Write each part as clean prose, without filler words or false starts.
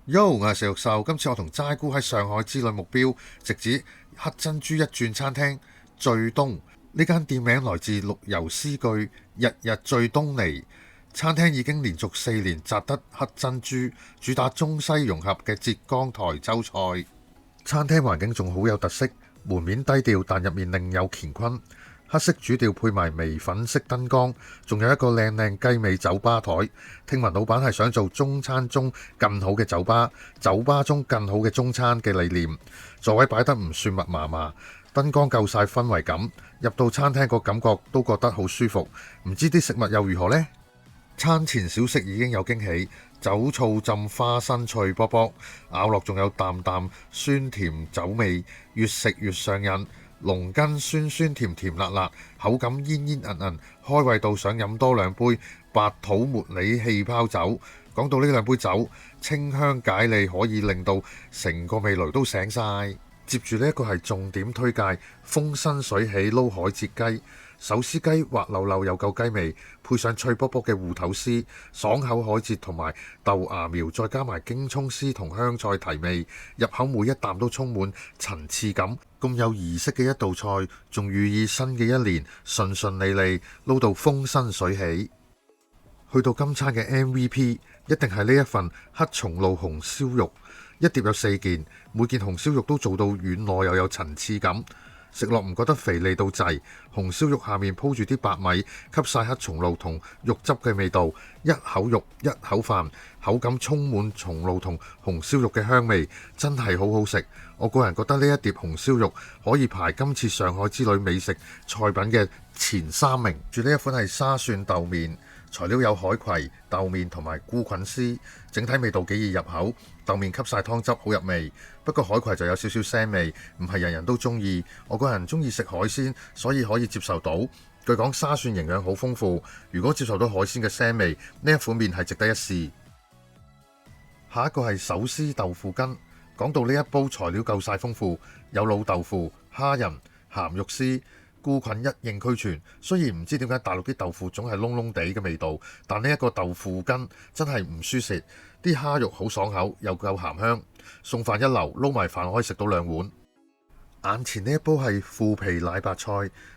Yo，我係食肉獸。今次我同齋姑喺上海之旅目標直指黑珍珠一轉餐廳最東。呢間店名來自陸游詩句日日最東嚟。餐廳已經連續4年摘得黑珍珠，主打中西融合嘅浙江台州菜。餐廳環境仲好有特色，門面低調，但入面另有乾坤。黑色主調配埋微粉色燈光，仲有一個靚靚雞尾酒吧台。聽聞老闆係想做中餐中更好嘅酒吧，酒吧中更好嘅中餐嘅理念。座位擺得唔算密麻麻，燈光夠晒氛圍感。入到餐廳個感覺都覺得好舒服。唔知啲食物又如何呢？餐前小食已經有驚喜，酒醋浸花生脆卜卜，咬落仲有淡淡酸甜酒味，越食越上癮。龍筋酸酸甜甜辣辣，口感煙煙韌韌，開胃到想飲多2杯白土茉莉氣泡酒。講到呢2杯酒，清香解膩，可以令到成個味蕾都醒晒。接住呢一個係重點推介，風生水起撈海蜇雞。手撕雞滑溜溜有夠雞味，配上脆卜卜嘅芋頭絲、爽口海蜇同埋豆芽苗，再加埋京葱絲同香菜提味，入口每一啖都充滿層次感。咁有儀式嘅一道菜，仲寓意新嘅一年順順利利，撈到風生水起。去到今餐嘅 MVP， 一定係呢一份黑松露紅燒肉，一碟有4件，每件紅燒肉都做到軟糯又有層次感。食落唔覺得肥膩到滯，紅燒肉下面鋪住啲白米，吸晒黑松露同肉汁嘅味道，一口肉一口飯，口感充滿松露同紅燒肉嘅香味，真係好好食。我個人覺得呢一碟紅燒肉可以排今次上海之旅美食菜品嘅前3名。住呢一款係沙蒜豆麵。材料有海葵、豆麵同埋菇菌絲，整體味道幾易入口。豆麵吸晒湯汁，好入味。不過海葵就有少少腥味，唔係人人都中意。我個人中意食海鮮，所以可以接受到。據講沙蒜營養好豐富，如果接受到海鮮嘅腥味，呢一款麵係值得一試。下一個係手撕豆腐筋。講到呢一煲材料夠晒豐富，有老豆腐、蝦仁、鹹肉絲。菇菌一應俱全，雖然唔知點解大陸啲豆腐總係燶燶地嘅味道，但呢一個豆腐筋真係唔輸蝕，啲蝦肉好爽口又夠鹹香，餸飯一流，撈埋飯可以食到2碗。眼前呢一煲係腐皮奶白菜，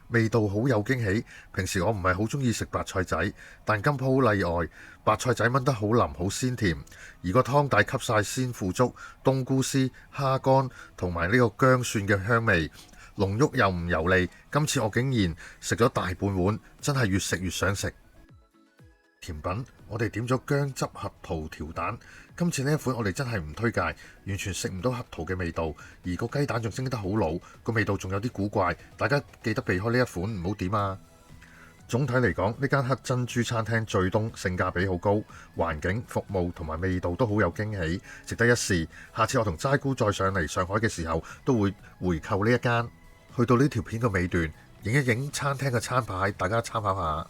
味道好有驚喜。平時我唔係好中意食白菜仔，但今鋪好例外，白菜仔炆得好腍好鮮甜，而個湯底吸晒鮮腐竹、冬菇絲、蝦乾同埋呢個薑蒜嘅香味。濃郁又唔油膩，今次我竟然食咗大半碗，真係越食越想食。甜品我哋點咗薑汁核桃條蛋，今次呢一款我哋真係唔推介，完全食唔到核桃嘅味道，而個雞蛋仲蒸得好老，個味道仲有啲古怪，大家記得避開呢一款，唔好點啊！總體嚟講，呢間黑珍珠餐廳最東，性價比好高，環境、服務同埋味道都好有驚喜，值得一試。下次我同齋姑再上嚟上海嘅時候，都會回購呢一間。去到呢條片嘅尾段，影一影餐廳嘅餐牌，大家參考下。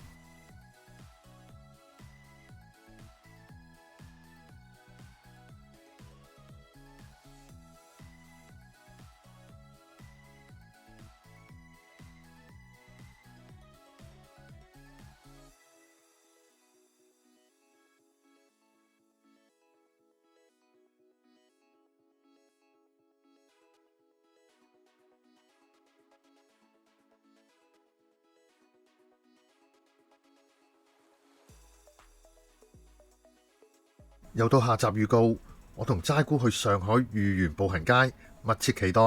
又到下集預告，我同齋姑去上海豫園步行街，密切期待。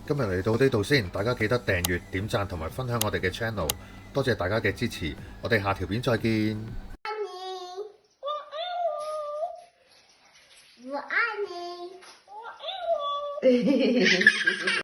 今日嚟到呢度先，大家記得訂閱、點讚同埋分享我哋嘅 channel，多謝大家嘅支持，我哋下條片再見。我愛你，我愛你，我愛你。